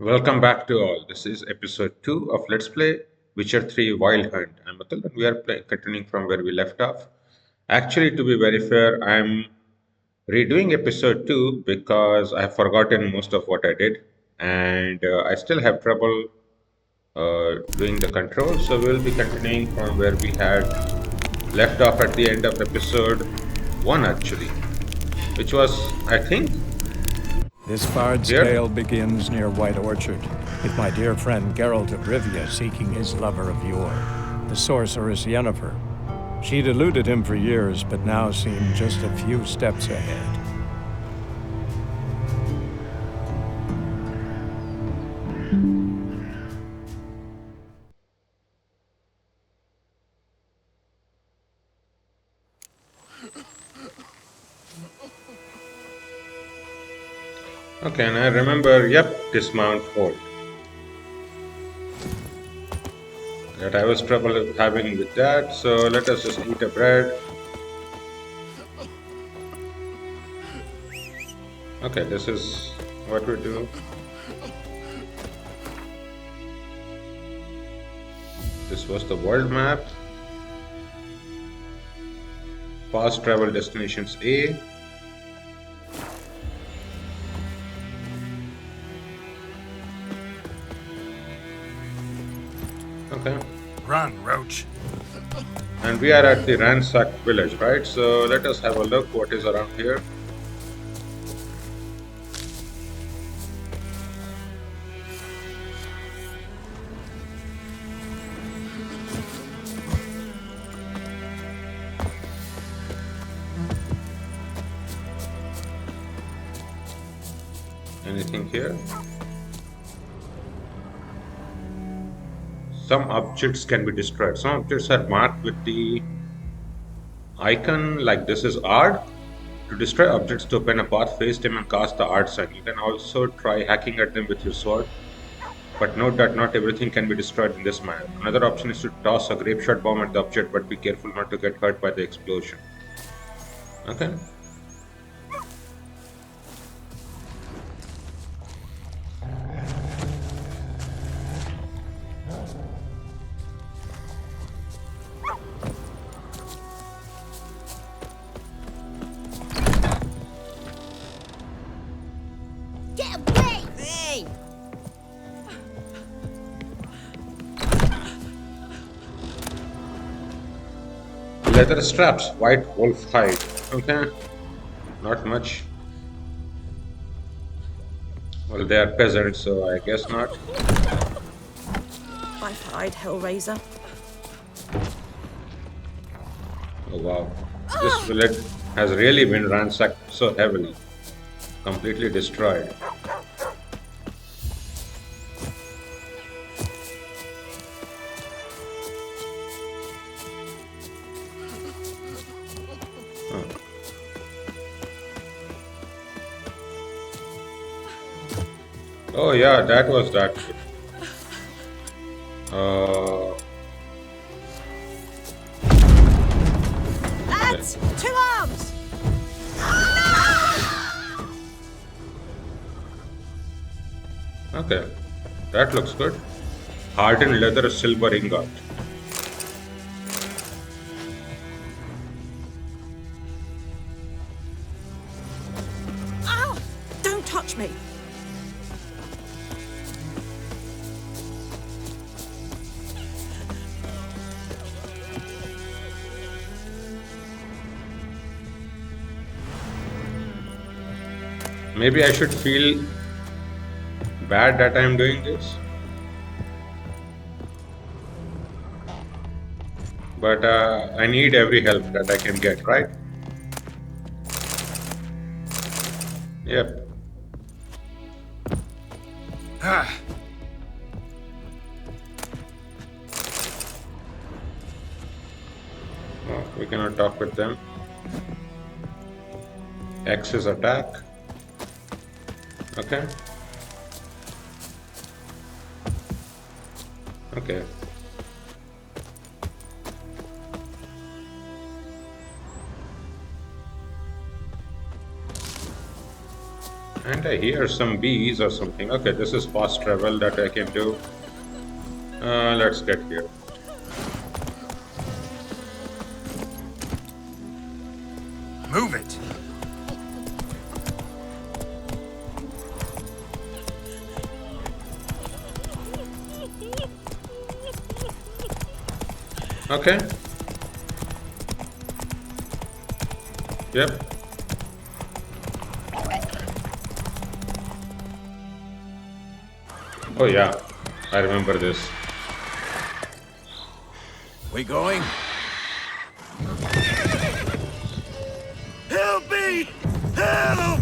Welcome back to all. This is episode 2 of Let's Play Witcher 3 Wild Hunt. I'm Atul and we are continuing from where we left off. Actually, to be very fair, I'm redoing episode 2 because I have forgotten most of what I did and I still have trouble doing the controls. So we'll be continuing from where we had left off at the end of episode 1 actually, which was, I think, This bard's here. tale begins near White Orchard, with my dear friend Geralt of Rivia seeking his lover of yore, the sorceress Yennefer. She'd eluded him for years, but now seemed just a few steps ahead. Okay, and I remember, yep, dismount hold. That I was trouble having with that, so let us just eat a bread. Okay, this is what we do. This was the world map. Fast travel destinations A. Okay. Run, Roach. And we are at the ransacked village, right? So let us have a look what is around here. Anything here? Some objects can be destroyed. Some objects are marked with the icon like this is R. To destroy objects, to open a path, face them and cast the art sign. You can also try hacking at them with your sword. But note that not everything can be destroyed in this manner. Another option is to toss a grape shot bomb at the object, but be careful not to get hurt by the explosion. Okay. Get away! Hey! Leather straps, white wolf hide. Okay. Not much. Well, they are peasants, so I guess not. I've hide, Hellraiser. Oh wow. This village has really been ransacked so heavily. Completely destroyed. Huh. Oh yeah, that was that. Lads! 2 arms! Okay, that looks good. Hardened leather silver ingot. Ow! Don't touch me! Maybe I should feel bad that I am doing this. But I need every help that I can get, right? Yep. Ah, Oh, we cannot talk with them. X is attack. Okay. Okay. And I hear some bees or something. Okay, this is fast travel that I can do. Let's get here. Move it. Okay. Yep. Oh yeah, I remember this. We going? Help me! Help!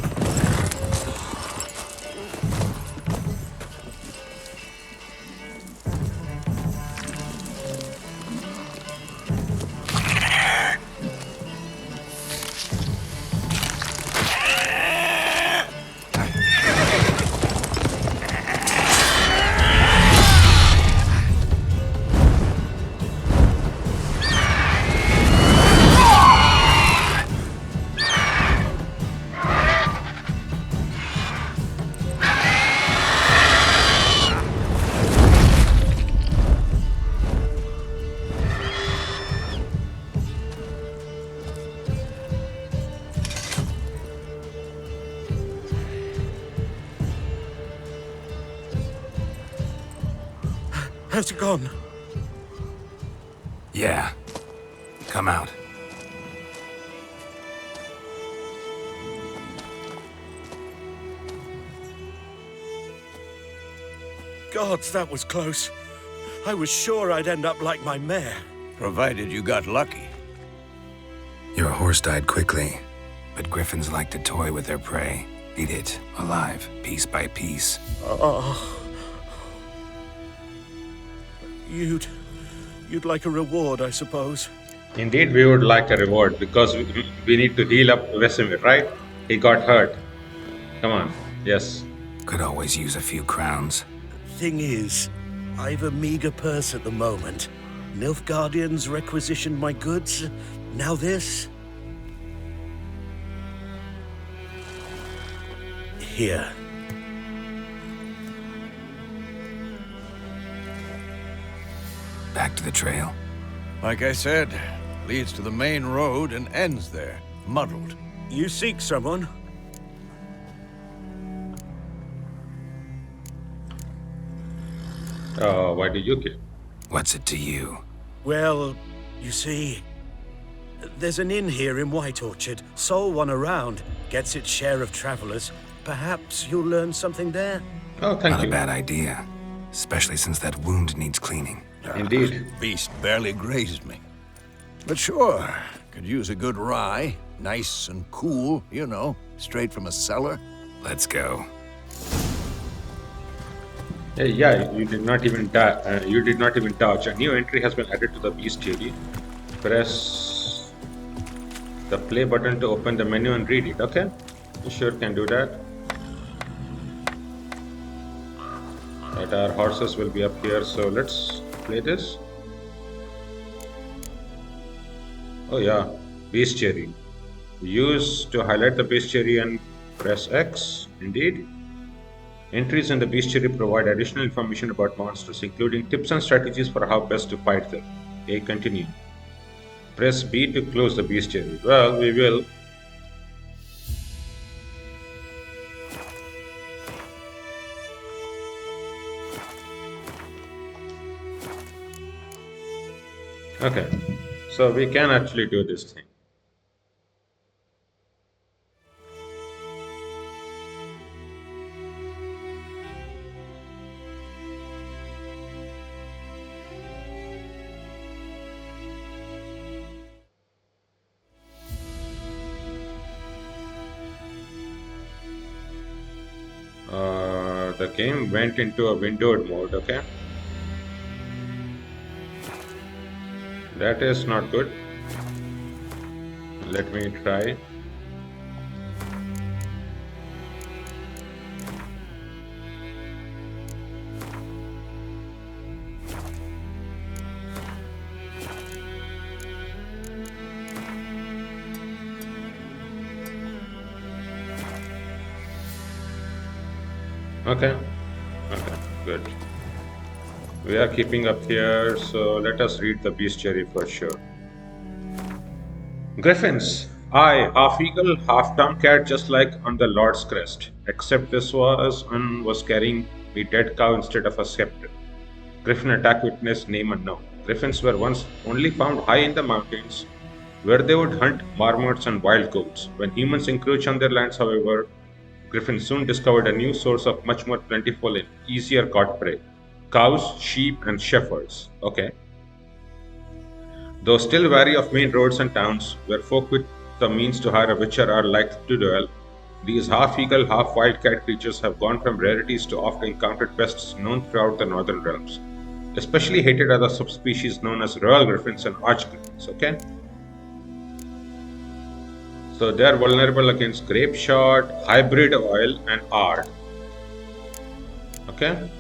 How's it gone? Yeah. Come out. Gods, that was close. I was sure I'd end up like my mare. Provided you got lucky. Your horse died quickly, but griffins like to toy with their prey. Eat it, alive, piece by piece. Oh. You'd like a reward, I suppose. Indeed, we would like a reward because we need to heal up Vesemir, right? He got hurt. Come on. Yes. Could always use a few crowns. Thing is, I've a meager purse at the moment. Nilfgaardians requisitioned my goods. Now this. Here. Back to the trail. Like I said, leads to the main road and ends there, muddled. You seek someone? Why did you kill? What's it to you? Well, you see, there's an inn here in White Orchard. Sole one around. Gets its share of travelers. Perhaps you'll learn something there? Oh, thank Not you. a bad idea. Especially since that wound needs cleaning. Indeed. Beast barely grazed me. But sure, could use a good rye. Nice and cool, you know, straight from a cellar. Let's go. Yeah, you did not even you did not even touch. A new entry has been added to the Bestiary. Press the play button to open the menu and read it. Okay, you sure can do that. Right, our horses will be up here, so let's play this. Oh yeah, Bestiary. Use to highlight the Bestiary and press X. Indeed. Entries in the Bestiary provide additional information about monsters, including tips and strategies for how best to fight them. Okay, continue. Press B to close the Bestiary. Well, we will. Okay, so we can actually do this thing. The game went into a windowed mode, okay? That is not good. Let me try. Okay. Okay. Good. We are keeping up here, so let us read the bestiary for sure. Griffins. Aye, half eagle, half tomcat, just like on the Lord's crest. Except this one was carrying a dead cow instead of a scepter. Griffin attack witness name unknown. Griffins were once only found high in the mountains, where they would hunt marmots and wild goats. When humans encroached on their lands, however, Griffins soon discovered a new source of much more plentiful and easier caught prey: cows, sheep, and shepherds. Okay. Though still wary of main roads and towns, where folk with the means to hire a witcher are likely to dwell, these half-eagle, half-wildcat creatures have gone from rarities to oft-encountered pests known throughout the northern realms. Especially hated are the subspecies known as royal griffins and arch-griffins, okay? So they are vulnerable against grape shot, hybrid oil, and ard. Okay?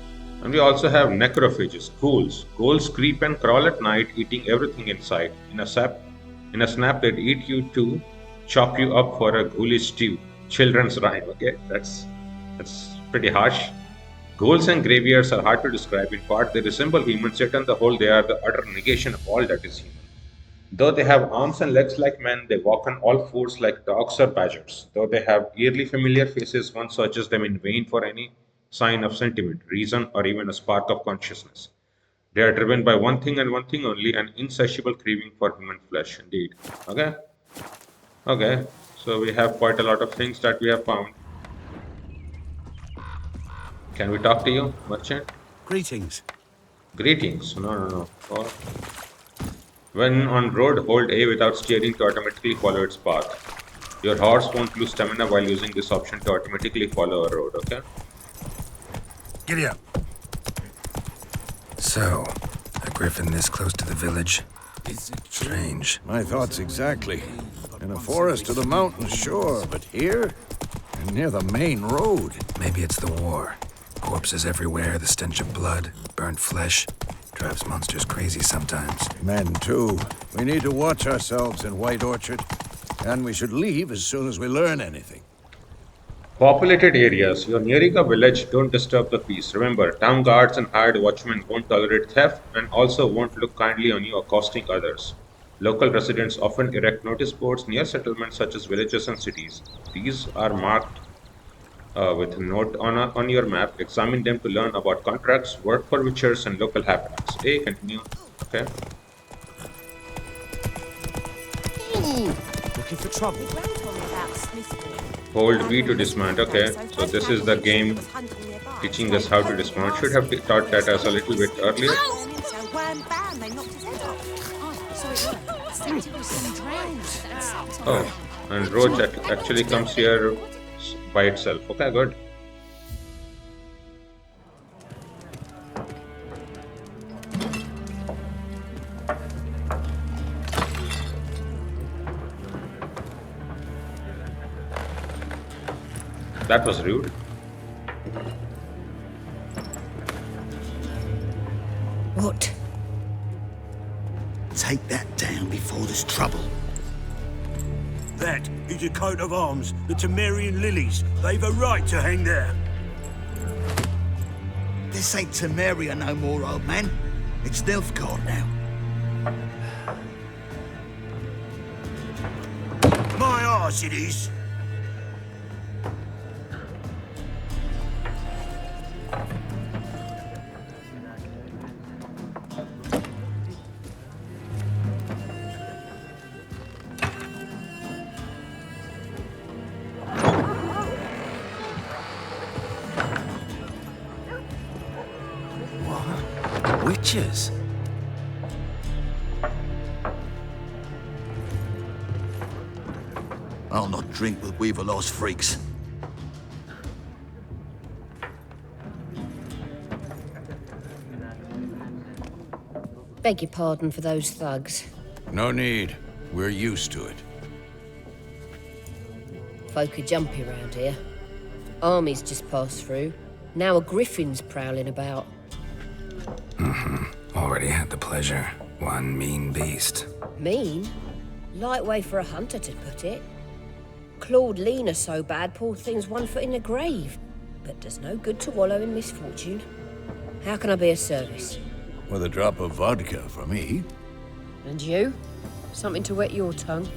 And we also have necrophages, ghouls. Ghouls creep and crawl at night, eating everything in sight. In a snap, they'd eat you too, chop you up for a ghoulish stew. Children's rhyme, okay? That's pretty harsh. Ghouls and graveyards are hard to describe. In part, they resemble humans, yet on the whole, they are the utter negation of all that is human. Though they have arms and legs like men, they walk on all fours like dogs or badgers. Though they have eerily familiar faces, one searches them in vain for any sign of sentiment, reason, or even a spark of consciousness. They are driven by one thing and one thing only, an insatiable craving for human flesh, indeed. Okay? Okay, so we have quite a lot of things that we have found. Can we talk to you, merchant? Greetings. Greetings. No. Oh. When on road, hold A without steering to automatically follow its path. Your horse won't lose stamina while using this option to automatically follow a road, okay? Giddy up. So, a griffin this close to the village? Strange. My thoughts exactly. In a forest or the mountains, sure, but here? And near the main road. Maybe it's the war. Corpses everywhere, the stench of blood, burnt flesh. Drives monsters crazy sometimes. Men, too. We need to watch ourselves in White Orchard. And we should leave as soon as we learn anything. Populated areas. You're nearing a village, don't disturb the peace. Remember, town guards and hired watchmen won't tolerate theft and also won't look kindly on you accosting others. Local residents often erect notice boards near settlements such as villages and cities. These are marked with a note on your map. Examine them to learn about contracts, work for witchers, and local happenings. A, continue. Okay. Looking for trouble. Hold B to dismount. Okay, so this is the game teaching us how to dismount. Should have taught that us a little bit earlier. Oh, and Roach actually comes here by itself. Okay, good. That was rude. What? Take that down before there's trouble. That is a coat of arms, the Temerian lilies. They've a right to hang there. This ain't Temeria no more, old man. It's Nilfgaard now. My arse it is. Witches? I'll not drink with Weaverlaw's freaks. Beg your pardon for those thugs. No need. We're used to it. Folk are jumpy around here. Armies just passed through. Now a Griffin's prowling about. Already had the pleasure. One mean beast. Mean? Light way for a hunter to put it. Clawed Lena so bad, poor thing's 1 foot in the grave. but does no good to wallow in misfortune. How can I be of service? With a drop of vodka for me. And you? Something to wet your tongue?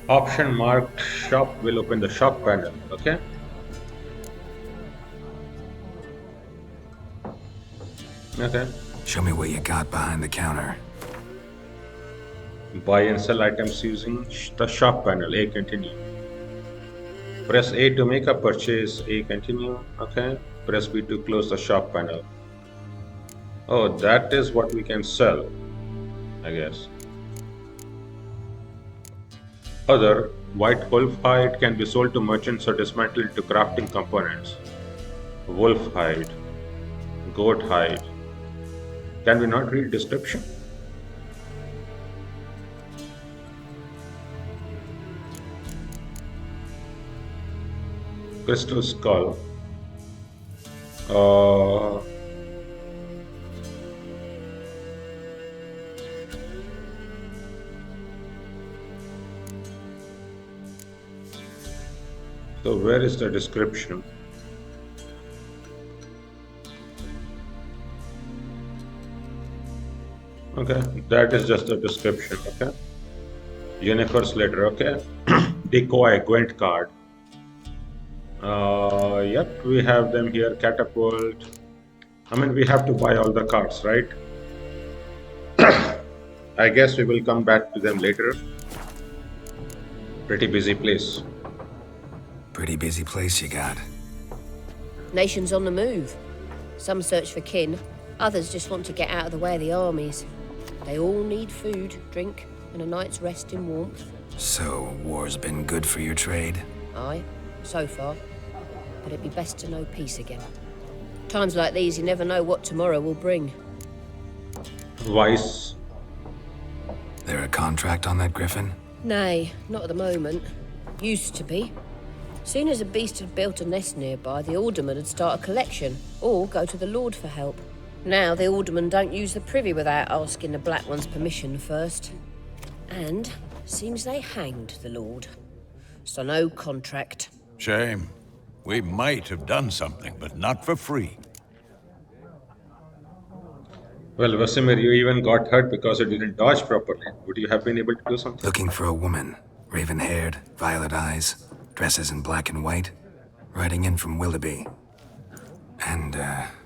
Option marked shop will open the shop panel. Okay. Okay. Show me what you got behind the counter. Buy and sell items using the shop panel. A, continue. Press A to make a purchase. A, continue. Okay. Press B to close the shop panel. Oh, that is what we can sell, I guess. Other, white wolf hide can be sold to merchants or dismantled into crafting components. Wolf hide. Goat hide. Can we not read description? Crystal skull. So where is the description? Okay, that is just the description. Okay. Jennifer's letter. Okay. Decoy Gwent card. Yep, we have them here. Catapult. I mean, we have to buy all the cards, right? I guess we will come back to them later. Pretty busy place. Pretty busy place you got. Nations on the move. Some search for kin, others just want to get out of the way of the armies. They all need food, drink, and a night's rest in warmth. So, war's been good for your trade? Aye, so far. But it'd be best to know peace again. Times like these, you never know what tomorrow will bring. Vice. There a contract on that Griffin? Nay, not at the moment. Used to be. Soon as a beast had built a nest nearby, the alderman would start a collection, or go to the Lord for help. Now the aldermen don't use the privy without asking the Black One's permission first. And seems they hanged the Lord. So no contract. Shame. We might have done something, but not for free. Well, Vesemir, you even got hurt because you didn't dodge properly. Would you have been able to do something? Looking for a woman. Raven-haired, violet eyes, dresses in black and white. Riding in from Willoughby. And,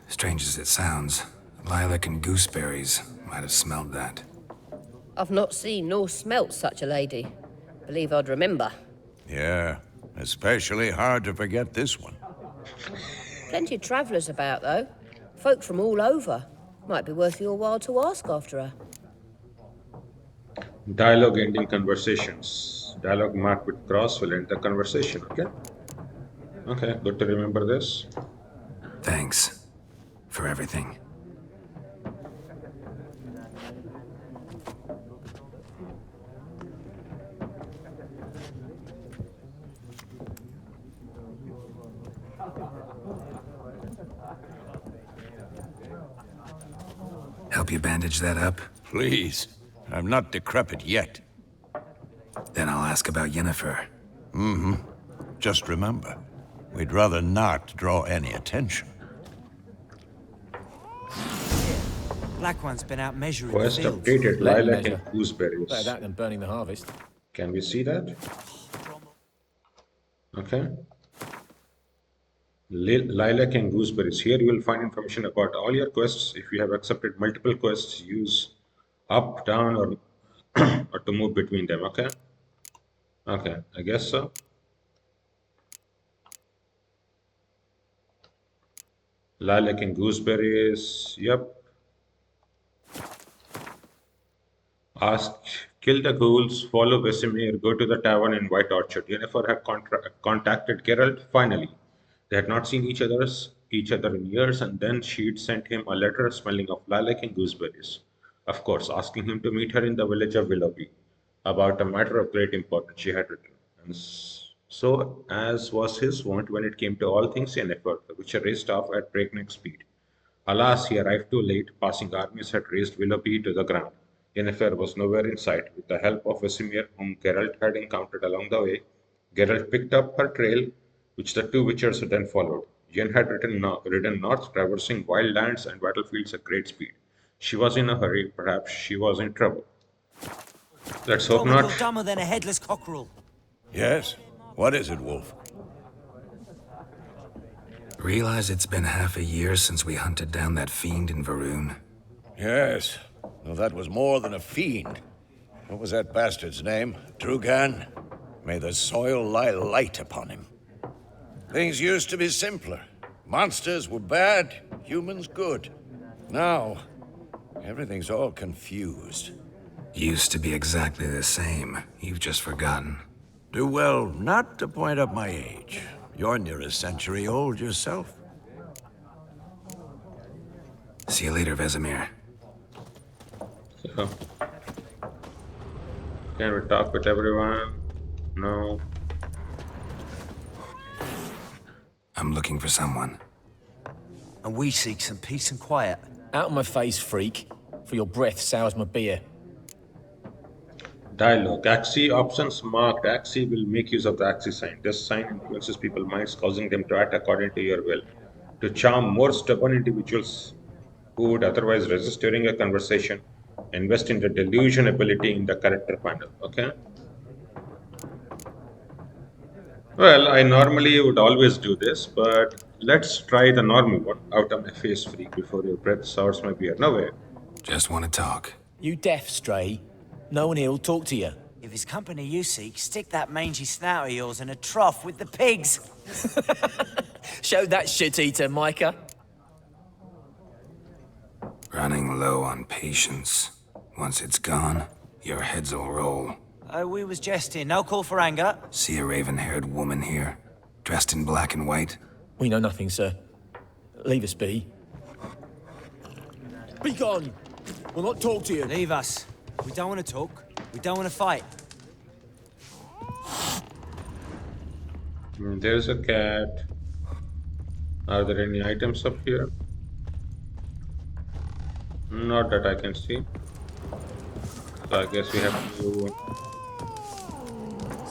strange as it sounds, lilac and gooseberries might have smelled that. I've not seen nor smelt such a lady. Believe I'd remember. Yeah, especially hard to forget this one. Plenty of travellers about, though. Folk from all over. Might be worth your while to ask after her. Dialogue ending conversations. Dialogue marked with cross will end the conversation, okay? Okay, good to remember this. Thanks. For everything. Help you bandage that up? Please. I'm not decrepit yet. Then I'll ask about Yennefer. Just remember, we'd rather not draw any attention. Black One's been out measuring Quest the fields. updated Let him lilac and measure. gooseberries. Better that than burning the harvest. Can we see that? Okay. Lilac and gooseberries. Here you will find information about all your quests. If you have accepted multiple quests, use up, down, or or to move between them. Okay. Okay, I guess so. Lilac and gooseberries. Yep. Ask, kill the ghouls, follow Vesemir, go to the tavern in White Orchard. Yennefer had contacted Geralt finally. They had not seen each other in years, and then she'd sent him a letter smelling of lilac and gooseberries. Of course, asking him to meet her in the village of Willoughby about a matter of great importance, she had written. And so, as was his wont when it came to all things Yennefer, the Witcher raced off at breakneck speed. Alas, he arrived too late. Passing armies had razed Willoughby to the ground. Yennefer was nowhere in sight. With the help of Vesemir, whom Geralt had encountered along the way, Geralt picked up her trail which the two witchers then followed. Yen had ridden north, traversing wild lands and battlefields at great speed. She was in a hurry, perhaps she was in trouble. Let's hope Told me not. you're dumber than a headless cockerel. Yes? What is it, Wolf? Realize it's been half a year since we hunted down that fiend in Varun? Yes. Well, that was more than a fiend. What was that bastard's name? Drugan? May the soil lie light upon him. Things used to be simpler. Monsters were bad, humans good. Now, everything's all confused. Used to be exactly the same. You've just forgotten. Do well not to point up my age. You're near a century old yourself. See you later, Vesemir. So, can we talk with everyone? No. I'm looking for someone. And we seek some peace and quiet. Out of my face, freak, for your breath sours my beer. Dialogue. Axii options marked. Axii will make use of the Axii sign. This sign influences people's minds, causing them to act according to your will. To charm more stubborn individuals who would otherwise resist during a conversation, invest in the delusion ability in the character panel. Okay? Well, I normally would always do this, but let's try the normal one. Out of my face, freak, before your breath sours my beer. No way. Just want to talk. You deaf, Stray? No one here will talk to you. If it's company you seek, stick that mangy snout of yours in a trough with the pigs. Show that shit-eater, Micah. Running low on patience. Once it's gone, your heads'll roll. Oh, we was jesting. No call for anger. See a raven-haired woman here, dressed in black and white? We know nothing, sir. Leave us be. Be gone! We'll not talk to you. Leave us. We don't want to talk. We don't want to fight. There's a cat. Are there any items up here? Not that I can see. So I guess we have to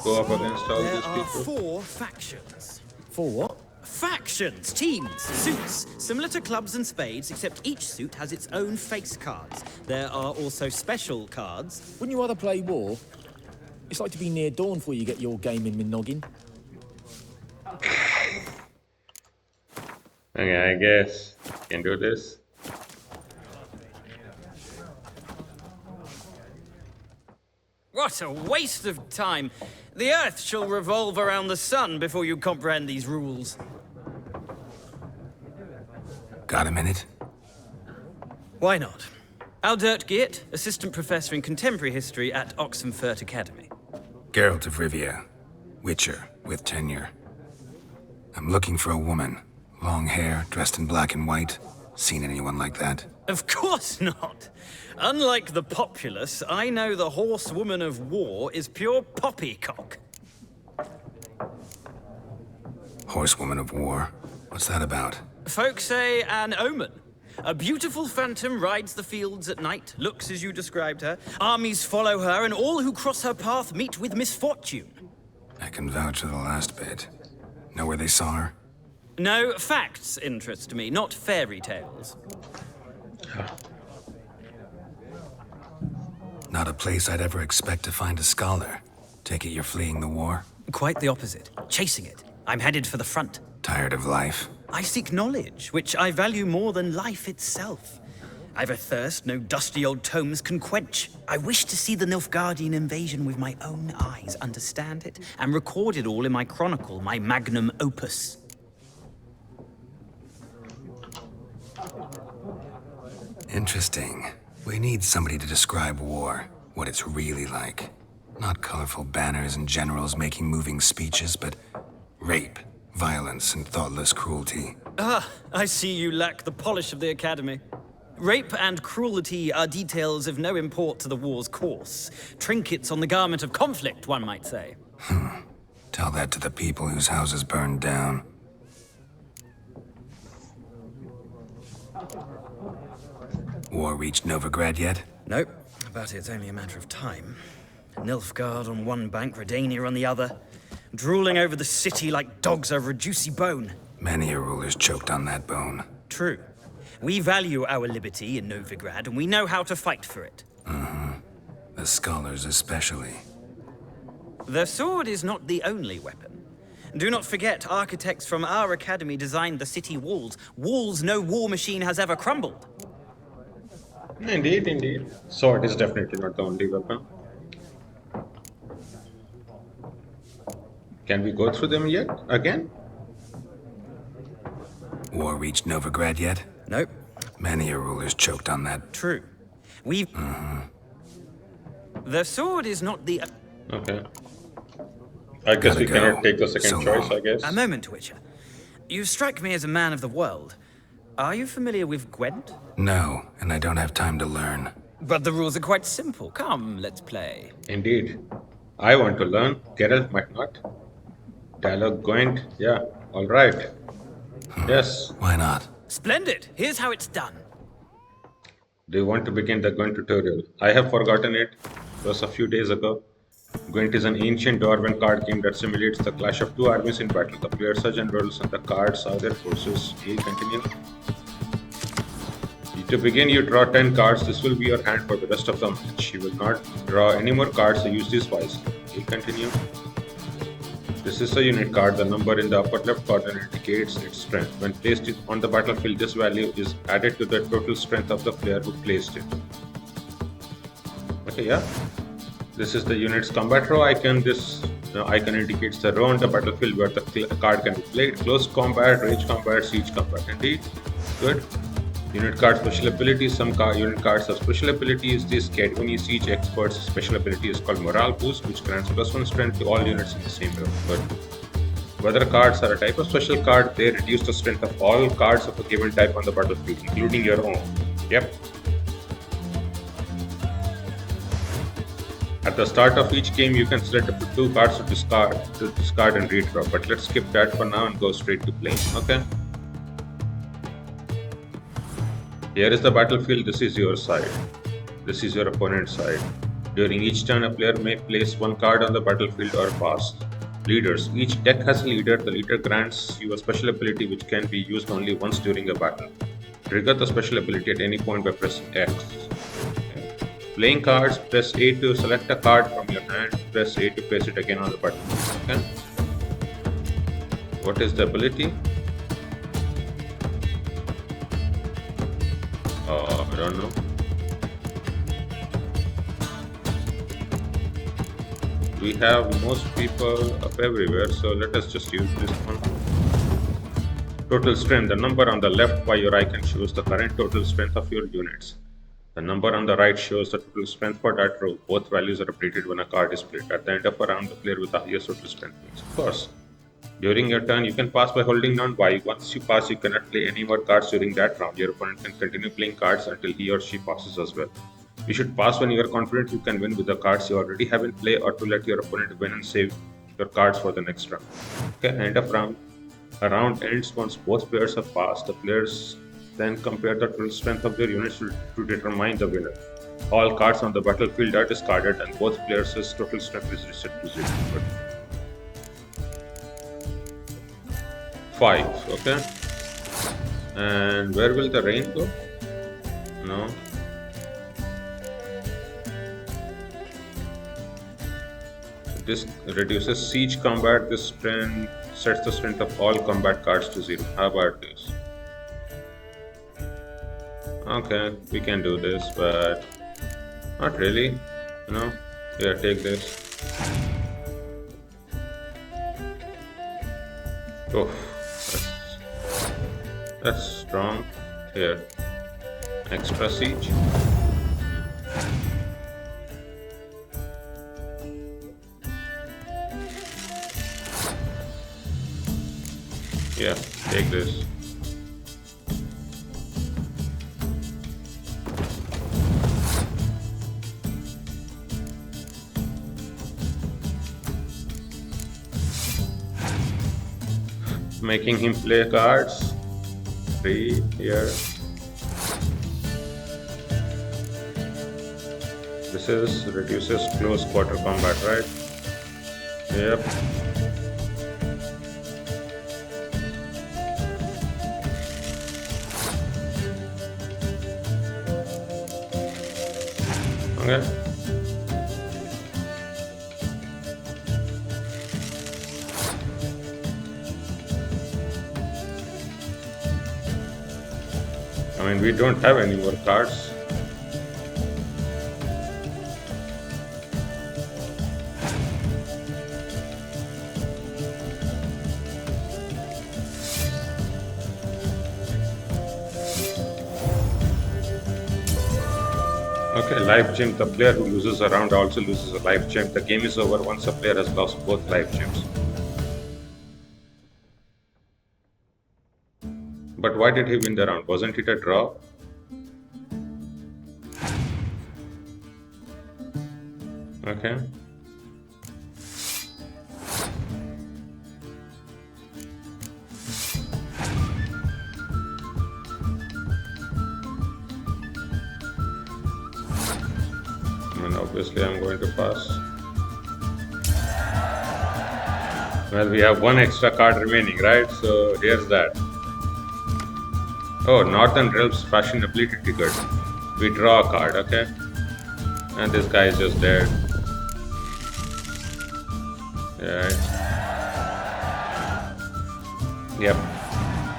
go up against all There these are people. 4 factions. For what? Factions, teams, suits, similar to clubs and spades, except each suit has its own face cards. There are also special cards. Wouldn't you rather play war? It's like to be near dawn before you get your game in noggin. Okay, I guess can do this. What a waste of time. The Earth shall revolve around the sun before you comprehend these rules. Got a minute? Why not? Aldert Geert, Assistant Professor in Contemporary History at Oxenfurt Academy. Geralt of Rivia, Witcher with tenure. I'm looking for a woman. Long hair, dressed in black and white. Seen anyone like that? Of course not. Unlike the populace, I know the horsewoman of war is pure poppycock. Horsewoman of War? What's that about? Folk say an omen. A beautiful phantom rides the fields at night, looks as you described her. Armies follow her, and all who cross her path meet with misfortune. I can vouch for the last bit. Know where they saw her? No, facts interest me, not fairy tales. Not a place I'd ever expect to find a scholar. Take it you're fleeing the war? Quite the opposite. Chasing it. I'm headed for the front. Tired of life? I seek knowledge, which I value more than life itself. I've a thirst no dusty old tomes can quench. I wish to see the Nilfgaardian invasion with my own eyes, understand it, and record it all in my chronicle, my magnum opus. Interesting. We need somebody to describe war, what it's really like. Not colorful banners and generals making moving speeches, but rape, violence, and thoughtless cruelty. Ah, I see you lack the polish of the Academy. Rape and cruelty are details of no import to the war's course. Trinkets on the garment of conflict, one might say. Tell that to the people whose houses burned down. War reached Novigrad yet? Nope, but it's only a matter of time. Nilfgaard on one bank, Redania on the other. drooling over the city like dogs over a juicy bone. Many a ruler's choked on that bone. True. We value our liberty in Novigrad, and we know how to fight for it. The scholars especially. The sword is not the only weapon. Do not forget, architects from our academy designed the city walls. Walls no war machine has ever crumbled. Indeed, indeed. Sword is definitely not the only weapon. Can we go through them yet? Again? War reached Novigrad yet? Nope. Many a ruler's choked on that. True. We've... The sword is not the... Okay. I guess we cannot take the second choice, I guess. A moment, Witcher. You strike me as a man of the world. Are you familiar with Gwent? No, and I don't have time to learn. But the rules are quite simple. Come, let's play. Indeed. I want to learn. Geralt might not. Dialogue Gwent. Yeah, alright. Yes. Why not? Splendid. Here's how it's done. Do you want to begin the Gwent tutorial? I have forgotten it. It was a few days ago. Gwent is an ancient Dwarven card game that simulates the clash of two armies in battle. The players are generals and the cards are their forces. You continue. To begin, you draw 10 cards. This will be your hand for the rest of the match. You will not draw any more cards, so use these wisely. You continue. This is a unit card. The number in the upper left corner indicates its strength. When placed on the battlefield, this value is added to the total strength of the player who placed it. Okay, yeah. This is the unit's combat row icon. This icon indicates the row on the battlefield where the card can be played. Close combat, rage combat, siege combat. Indeed. Good. Unit card special abilities. Some unit cards have special abilities. This Cadwini Siege Expert's special ability is called Morale Boost, which grants +1 strength to all units in the same row. But whether cards are a type of special card, they reduce the strength of all cards of a given type on the battlefield, including your own. Yep. At the start of each game, you can select up to 2 cards to discard and redraw. But let's skip that for now and go straight to playing. Okay. Here is the battlefield. This is your side. This is your opponent's side. During each turn, a player may place 1 card on the battlefield or pass. Leaders. Each deck has a leader. The leader grants you a special ability which can be used only once during a battle. Trigger the special ability at any point by pressing X. Playing cards, press A to select a card from your hand, press A to place it again on the battlefield. Okay. What is the ability? I don't know. We have most people up everywhere, so let us just use this one. Total strength. The number on the left by your icon shows the current total strength of your units. The number on the right shows the total strength for that row. Both values are updated when a card is played. At the end of a round, the player with the highest total strength wins. Of course. During your turn, you can pass by holding down Y. Once you pass, you cannot play any more cards during that round. Your opponent can continue playing cards until he or she passes as well. You should pass when you are confident you can win with the cards you already have in play, or to let your opponent win and save your cards for the next round. Okay, end of round. A round ends once both players have passed. The players then compare the total strength of their units to determine the winner. All cards on the battlefield are discarded and both players' total strength is reset to 0. 5, okay. And where will the rain go? No. This reduces siege combat. This strength sets the strength of all combat cards to 0. How about this? Okay, we can do this, but not really. No. Here, take this. Oh. That's strong. Here. Extra siege. Yeah, take this. Making him play cards. 3 here. This is reduces close quarter combat, right? Yep. Okay. I mean, we don't have any more cards. Okay, life gem. The player who loses a round also loses a life gem. The game is over once a player has lost both life gems. But why did he win the round? Wasn't it a draw? Okay. And obviously I'm going to pass. Well, we have one extra card remaining, right? So here's that. Oh, Northern Realms Fashion Ability triggered. We draw a card, okay? And this guy is just dead. Yeah. Yep.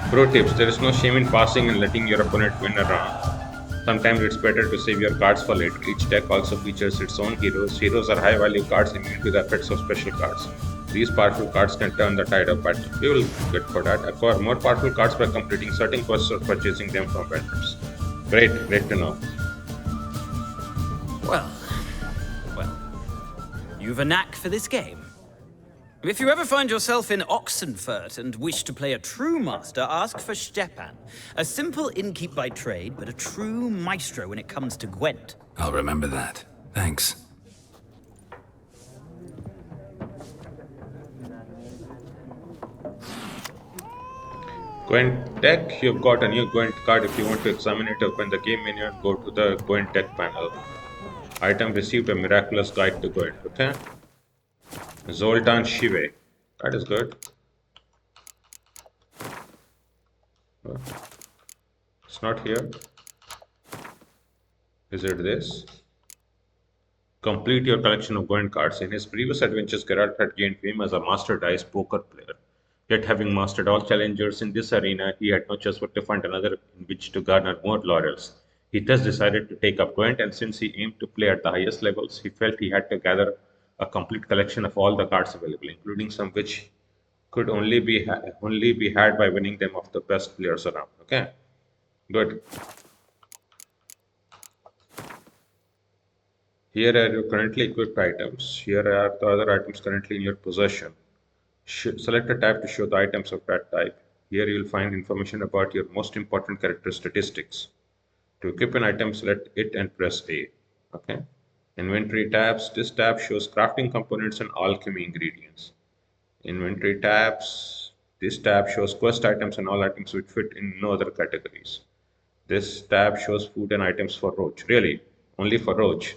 Pro tips: there is no shame in passing and letting your opponent win a round. Sometimes it's better to save your cards for later. Each deck also features its own heroes. Heroes are high value cards immune to the effects of special cards. These powerful cards can turn the tide of battle. We will get for that. Acquire more powerful cards by completing certain quests or purchasing them from vendors. Great to know. Well, you've a knack for this game. If you ever find yourself in Oxenfurt and wish to play a true master, ask for Stepan. A simple innkeep by trade, but a true maestro when it comes to Gwent. I'll remember that. Thanks. Gwent deck, you've got a new Gwent card. If you want to examine it, open the game menu and go to the Gwent deck panel. Item received: a miraculous guide to Gwent. Okay. Zoltan Shive. That is good. It's not here. Is it this? Complete your collection of Gwent cards. In his previous adventures, Geralt had gained fame as a master dice poker player. Yet, having mastered all challengers in this arena, he had no choice but to find another in which to garner more laurels. He thus decided to take up Gwent, and since he aimed to play at the highest levels, he felt he had to gather a complete collection of all the cards available, including some which could only be had by winning them of the best players around. Okay, good. Here are your currently equipped items. Here are the other items currently in your possession. Select a tab to show the items of that type. Here you will find information about your most important character statistics. To equip an item, select it and press A. Okay. Inventory tabs. This tab shows crafting components and alchemy ingredients. Inventory tabs. This tab shows quest items and all items which fit in no other categories. This tab shows food and items for Roach. Really, only for Roach.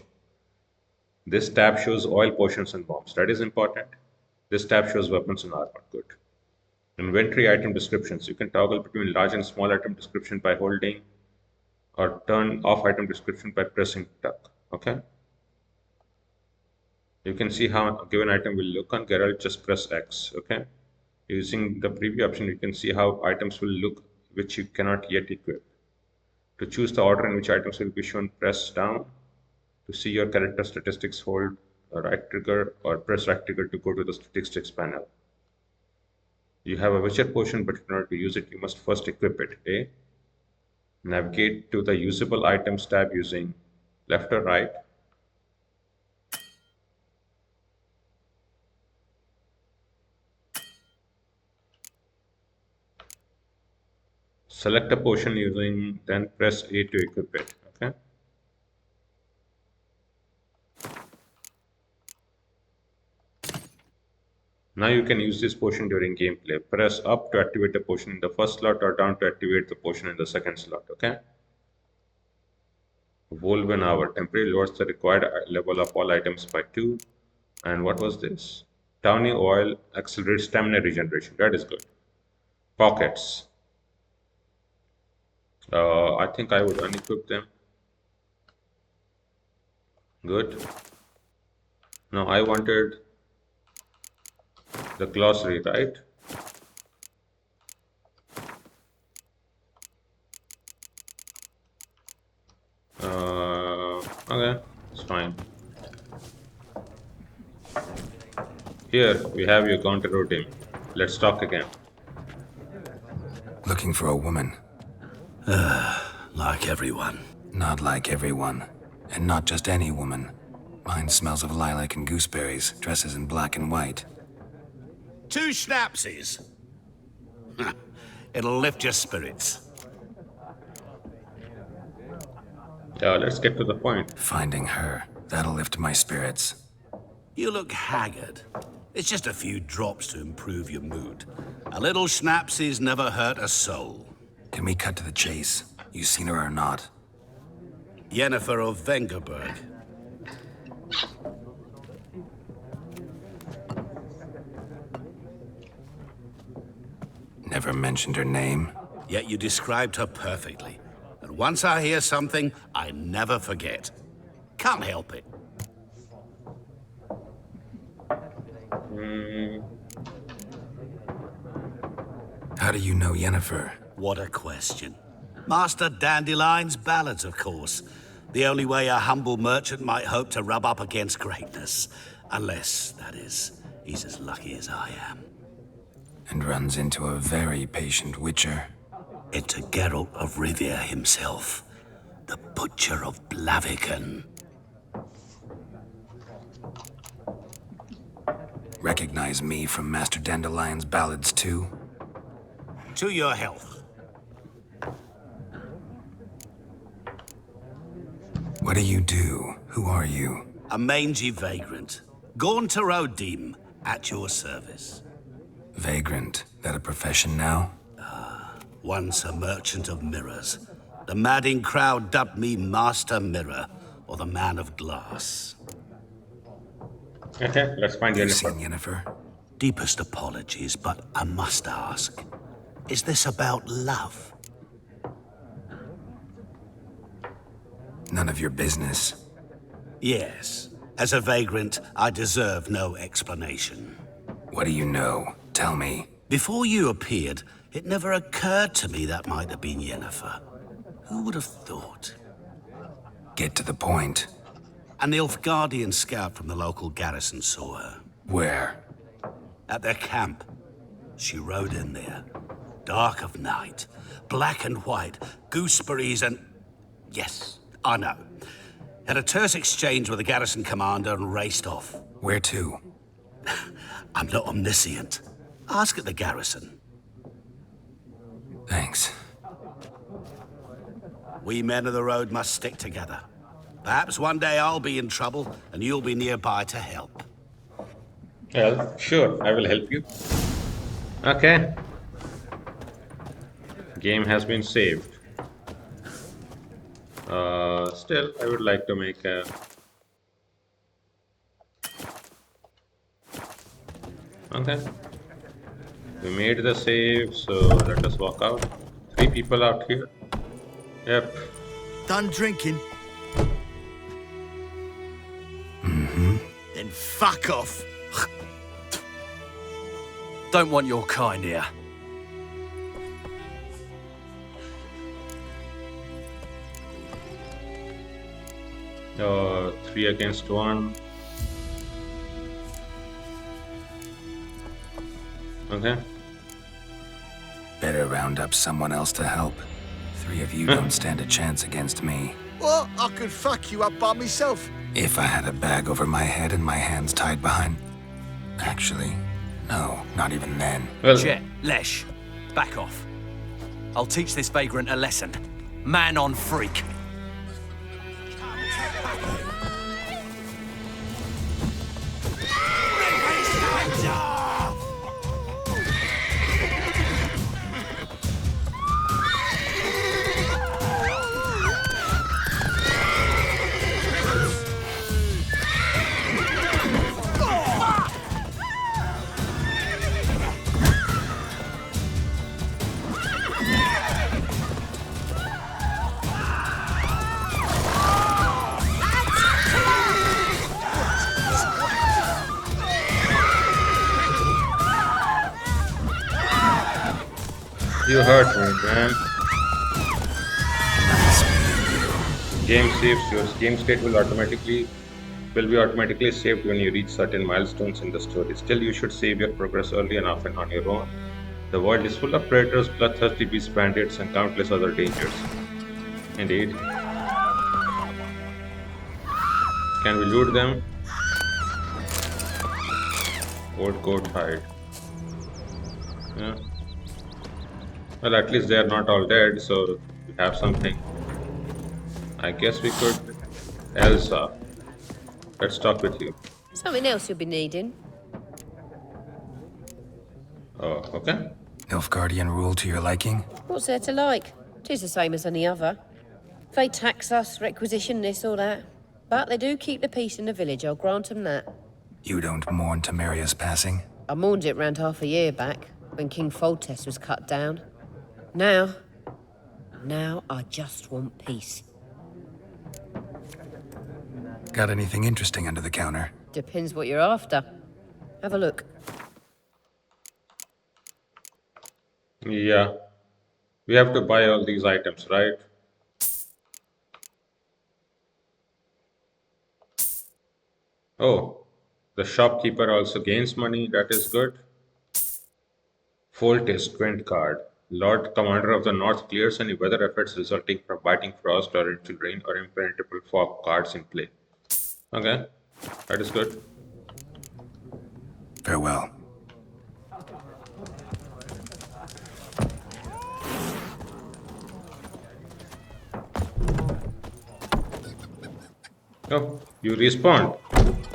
This tab shows oil, potions, and bombs. That is important. This tab shows weapons and armor. Good. Inventory item descriptions. You can toggle between large and small item description by holding, or turn off item description by pressing tuck. Okay. You can see how a given item will look on Geralt. Just press X. Okay. Using the preview option, you can see how items will look which you cannot yet equip. To choose the order in which items will be shown, press down. To see your character statistics, hold right trigger or press right trigger to go to the statistics panel. You have a Witcher potion, but in order to use it, you must first equip it. A. Navigate to the usable items tab using left or right. Select a potion using, then press A to equip it. Okay. Now you can use this potion during gameplay. Press up to activate the potion in the first slot or down to activate the potion in the second slot. Okay. Wolven Hour temporarily lowers the required level of all items by 2. And what was this? Tawny Oil accelerates stamina regeneration. That is good. Pockets. I think I would unequip them. Good. Now I wanted the glossary, right? Okay, it's fine. Here we have your Gaunter routine. Let's talk again. Looking for a woman. Like everyone. Not like everyone. And not just any woman. Mine smells of lilac and gooseberries, dresses in black and white. 2 schnapsies. It'll lift your spirits. Let's get to the point. Finding her. That'll lift my spirits. You look haggard. It's just a few drops to improve your mood. A little schnapsies never hurt a soul. Can we cut to the chase? You seen her or not? Yennefer of Vengerberg. Never mentioned her name. Yet you described her perfectly. And once I hear something, I never forget. Can't help it. How do you know Yennefer? What a question. Master Dandelion's ballads, of course. The only way a humble merchant might hope to rub up against greatness. Unless, that is, he's as lucky as I am. And runs into a very patient witcher. Into Geralt of Rivia himself. The Butcher of Blaviken. Recognize me from Master Dandelion's ballads too? To your health. What do you do? Who are you? A mangy vagrant. Gaunter Odim, at your service. Vagrant. That a profession now? Once a merchant of mirrors. The madding crowd dubbed me Master Mirror, or the Man of Glass. Okay, let's find You Yennefer. seen Yennefer? Deepest apologies, but I must ask. Is this about love? None of your business. Yes. As a vagrant, I deserve no explanation. What do you know? Tell me. Before you appeared, it never occurred to me that might have been Yennefer. Who would have thought? Get to the point. An Nilfgaardian scout from the local garrison saw her. Where? At their camp. She rode in there. Dark of night. Black and white. Gooseberries and... Yes, I know. Had a terse exchange with the garrison commander and raced off. Where to? I'm not omniscient. Ask at the garrison. Thanks. We men of the road must stick together. Perhaps one day I'll be in trouble and you'll be nearby to help. Well, sure, I will help you. Okay. Game has been saved. Still, I would like to make a... Okay. We made the save, so let us walk out. 3 people out here. Yep. Done drinking? Then fuck off. Don't want your kind here. Uh, 3 against 1. Okay. Better round up someone else to help. 3 of you don't stand a chance against me. What? I could fuck you up by myself. If I had a bag over my head and my hands tied behind... Actually, no, not even then. Well, Jet, Lesh, back off. I'll teach this vagrant a lesson. Man on freak. You hurt me, man. Game saves. Your game state will be automatically saved when you reach certain milestones in the story. Still, you should save your progress early and often on your own. The world is full of predators, bloodthirsty beast bandits, and countless other dangers. Indeed. Can we loot them? Old coat hide. Yeah. Well, at least they are not all dead, so we have something. I guess we could. Elsa, let's talk with you. Something else you'll be needing. Oh, okay. Nilfgaardian rule to your liking? What's there to like? 'Tis the same as any other. They tax us, requisition this or that. But they do keep the peace in the village, I'll grant 'em that. You don't mourn Temeria's passing? I mourned it round half a year back, when King Foltest was cut down. Now I just want peace. Got anything interesting under the counter? Depends what you're after. Have a look. Yeah. We have to buy all these items, right? Oh, the shopkeeper also gains money. That is good. Foltest Gwent card. Lord Commander of the North clears any weather effects resulting from biting frost, torrential rain, or impenetrable fog cards in play. Okay, that is good. Farewell. Oh, you respawned.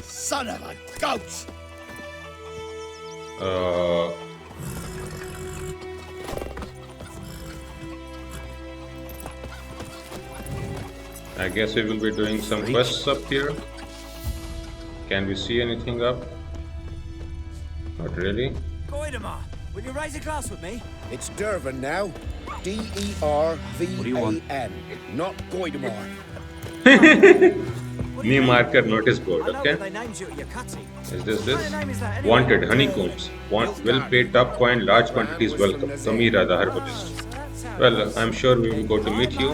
Son of a goat! Uh, I guess we will be doing some quests up here. Can we see anything up? Not really. Goidemar, will you raise a glass with me? It's Dervin now. D-E-R-V-A-N. Not Goidemar. New marker notice board, okay? They named you at your cutting. Is this What kind of name is that anyway? Wanted honeycombs. Will pay top coin, large quantities welcome. Samira, the herbalist. Well, I'm sure we will go to meet you.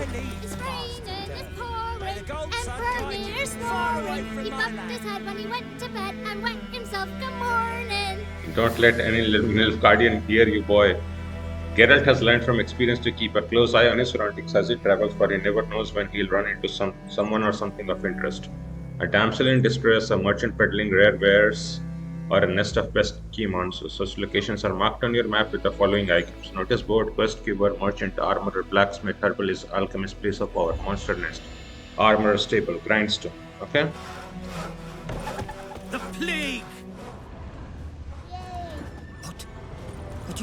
Don't let any Nilfgaardian hear you, boy. Geralt has learned from experience to keep a close eye on his surroundings as he travels, for he never knows when he'll run into someone or something of interest. A damsel in distress, a merchant peddling rare wares, or a nest of pest key monsters. Such locations are marked on your map with the following icons: notice board, quest keeper, merchant, armorer, blacksmith, herbalist, alchemist, place of power, monster nest, armorer, stable, grindstone. Okay? The plague!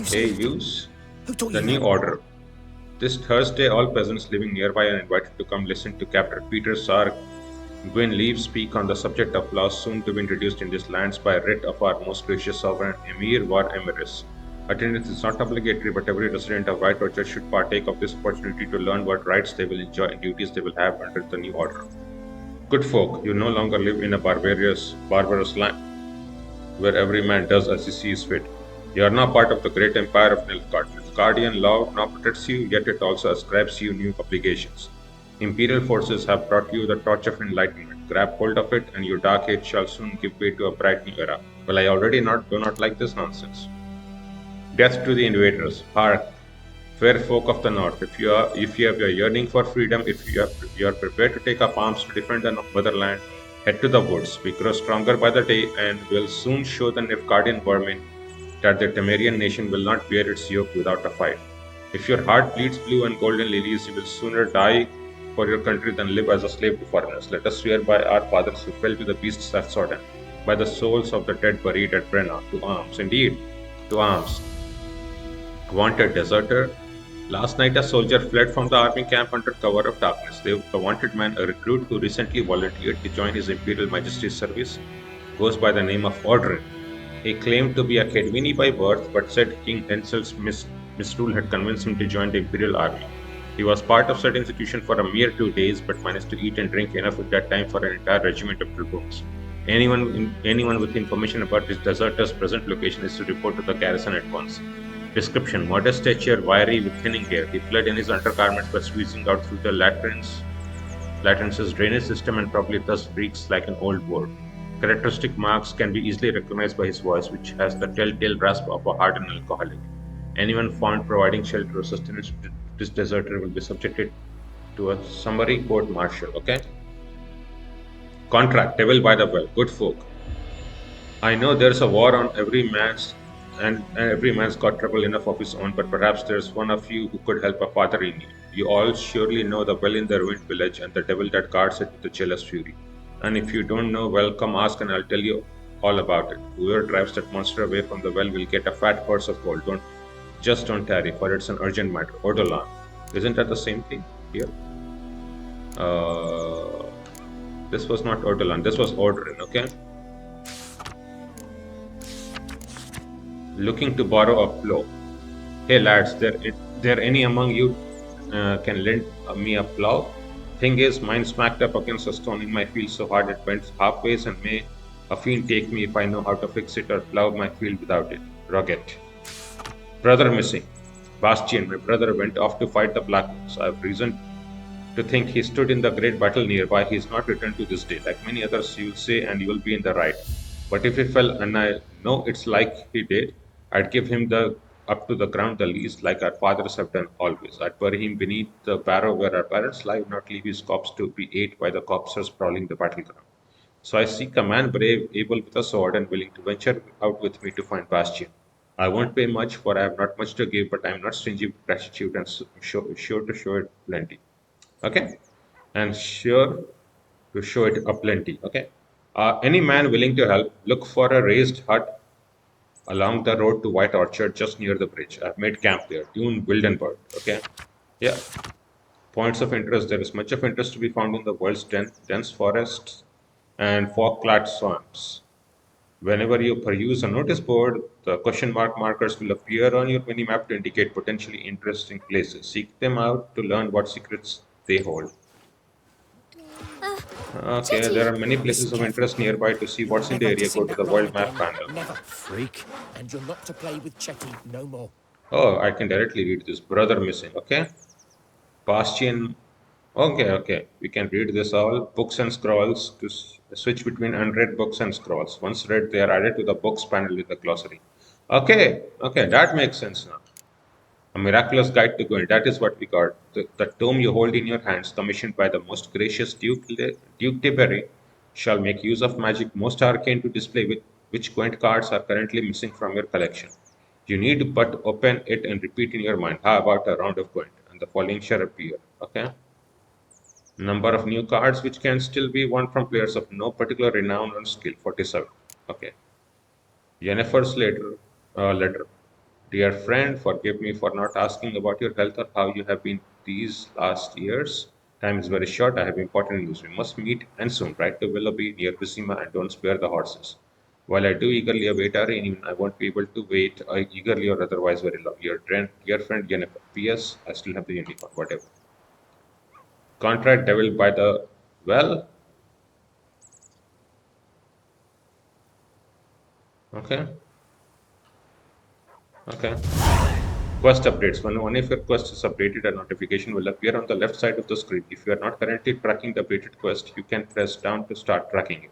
Hey, use the new order. This Thursday, all peasants living nearby are invited to come listen to Captain Peter Sark Gwynleave speak on the subject of laws soon to be introduced in these lands by writ of our most gracious sovereign Emir War Emiris. Attendance is not obligatory, but every resident of White Orchard should partake of this opportunity to learn what rights they will enjoy and duties they will have under the new order. Good folk, you no longer live in a barbarous land, where every man does as he sees fit. You are now part of the great empire of Nilfgaard. Nilfgaardian law now protects you, yet it also ascribes you new obligations. Imperial forces have brought you the torch of enlightenment. Grab hold of it, and your dark age shall soon give way to a bright new era. Well, I already do not like this nonsense. Death to the invaders. Hark, fair folk of the north, if you have your yearning for freedom, if you are prepared to take up arms to defend the motherland, head to the woods. We grow stronger by the day, and will soon show the Nilfgaardian vermin that the Temerian nation will not bear its yoke without a fight. If your heart bleeds blue and golden lilies, you will sooner die for your country than live as a slave to foreigners. Let us swear by our fathers who fell to the beasts that saw them, by the souls of the dead buried at Brenna, to arms, indeed, to arms. Wanted deserter. Last night a soldier fled from the army camp under cover of darkness. The wanted man, a recruit who recently volunteered to join his Imperial Majesty's service, goes by the name of Ordrin. He claimed to be a Kedwini by birth, but said King Hensel's misrule had convinced him to join the Imperial Army. He was part of said institution for a mere 2 days, but managed to eat and drink enough at that time for an entire regiment of dragoons. Anyone with information about this deserter's present location is to report to the garrison at once. Description: modest stature, wiry with thinning hair. He fled in his undergarments by squeezing out through the latrence's drainage system and probably thus reeks like an old boar. Characteristic marks can be easily recognized by his voice, which has the telltale rasp of a hardened alcoholic. Anyone found providing shelter or sustenance to this deserter will be subjected to a summary court-martial. Okay. Contract: Devil by the Well. Good folk. I know there's a war on and every man's got trouble enough of his own, but perhaps there's one of you who could help a father in need. You all surely know the well in the ruined village and the devil that guards it with a jealous fury. And if you don't know, well, come ask and I'll tell you all about it. Whoever drives that monster away from the well will get a fat purse of gold. Don't tarry, for it's an urgent matter. Ordolan. Isn't that the same thing here? This was not Ordolan, this was Orderin, okay? Looking to borrow a plow. Hey lads, there any among you can lend me a plow? Thing is, mine smacked up against a stone in my field so hard it bent halfways, and may a fiend take me if I know how to fix it or plow my field without it. Rugged. Brother missing. Bastian, my brother, went off to fight the Black Ones. I have reason to think he stood in the great battle nearby. He is not returned to this day. Like many others, you will say, and you will be in the right. But if he fell, and I know it's like he did, I'd give him up to the ground the least, like our fathers have done always. I'd bury him beneath the barrow where our parents lie, not leave his corpse to be ate by the corpses prowling the battleground. So I seek a man brave, able with a sword, and willing to venture out with me to find Bastian. I won't pay much, for I have not much to give, but I am not stingy with gratitude and sure to show it plenty. Okay? And sure to show it a plenty. Okay? Any man willing to help, look for a raised hut along the road to White Orchard, just near the bridge. I've made camp there. Dune Wildenberg. Okay? Yeah. Points of interest. There is much of interest to be found in the world's dense forests and fog-clad swamps. Whenever you peruse a notice board, the question mark markers will appear on your minimap to indicate potentially interesting places. Seek them out to learn what secrets they hold. Okay, there are many places of interest nearby. To see what's in the area, go to the world map panel. Never, freak. And you're not to play with Chetty no more. Oh, I can directly read this. Brother missing. Okay. Bastian. Okay. We can read this all. Books and scrolls. To switch between unread books and scrolls. Once read, they are added to the books panel with the glossary. Okay, that makes sense now. A miraculous guide to Gwent. That is what we got. The tome you hold in your hands, commissioned by the most gracious Duke de Berry, shall make use of magic most arcane to display which Gwent cards are currently missing from your collection. You need but open it and repeat in your mind, how about a round of Gwent? And the following shall appear. Okay. Number of new cards which can still be won from players of no particular renown or skill, 47. Okay. Yennefer's letter. Dear friend, forgive me for not asking about your health or how you have been these last years. Time is very short. I have important news. We must meet and soon. Ride to Willoughby near Vizima and don't spare the horses. While I do eagerly await our reunion, I won't be able to wait eagerly or otherwise very long. Your dear friend Yennefer. P.S. I still have the unicorn. Whatever. Contract Devil by the Well. Okay. Quest updates. When one of your quests is updated, a notification will appear on the left side of the screen. If you are not currently tracking the updated quest, you can press down to start tracking it.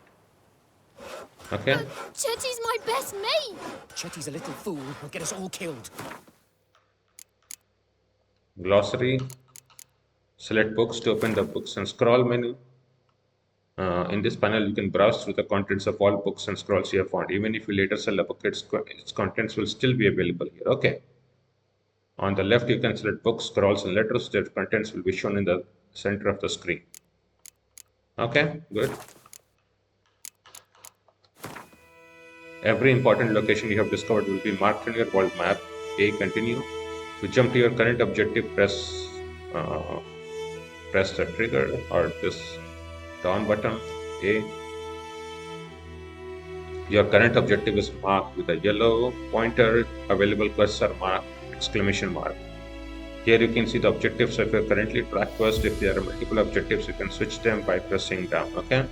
Okay? Chetty's my best mate! Chetty's a little fool. He'll get us all killed. Glossary. Select books to open the books and scroll menu. In this panel, you can browse through the contents of all books and scrolls you have found. Even if you later sell a book, its contents will still be available here. Okay. On the left, you can select books, scrolls, and letters. Their contents will be shown in the center of the screen. Okay, good. Every important location you have discovered will be marked on your world map. A. Continue. To jump to your current objective, press the trigger or this down button. A. Your current objective is marked with a yellow pointer. Available quests are marked exclamation mark. Here you can see the objectives. So if you are currently track quest, if there are multiple objectives, you can switch them by pressing down. Okay.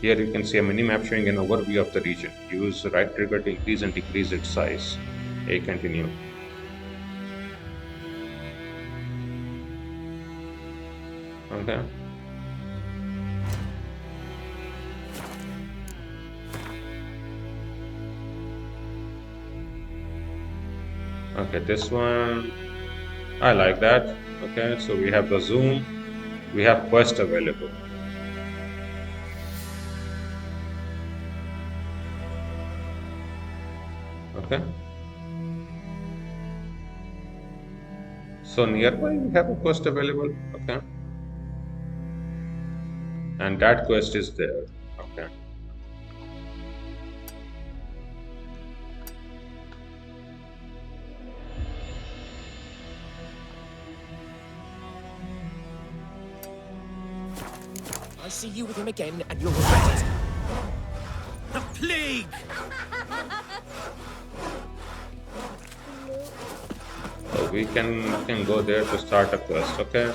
Here you can see a mini-map showing an overview of the region. Use right trigger to increase and decrease its size. A. Continue. Okay. Okay, this one, I like that. Okay, so we have the zoom, we have quest available. Okay. So nearby we have a quest available. Okay. And that quest is there. Okay. I see you with him again, and you'll regret it. The plague! So we can go there to start a quest. Okay.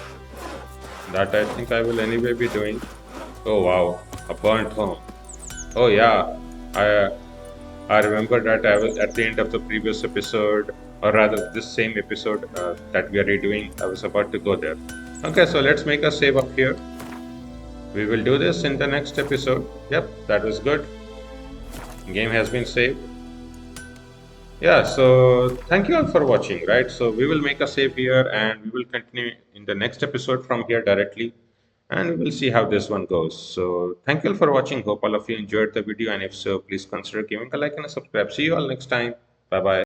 That I think I will anyway be doing. Oh wow, a burnt home. Oh yeah, I remember that I was at the end of the previous episode, or rather this same episode that we are redoing. I was about to go there. Okay, so let's make a save up here. We will do this in the next episode. Yep, that was good. Game has been saved. Yeah, so thank you all for watching, right? So we will make a save here and we will continue in the next episode from here directly. And we will see how this one goes. So thank you all for watching. Hope all of you enjoyed the video. And if so, please consider giving a like and a subscribe. See you all next time. Bye-bye.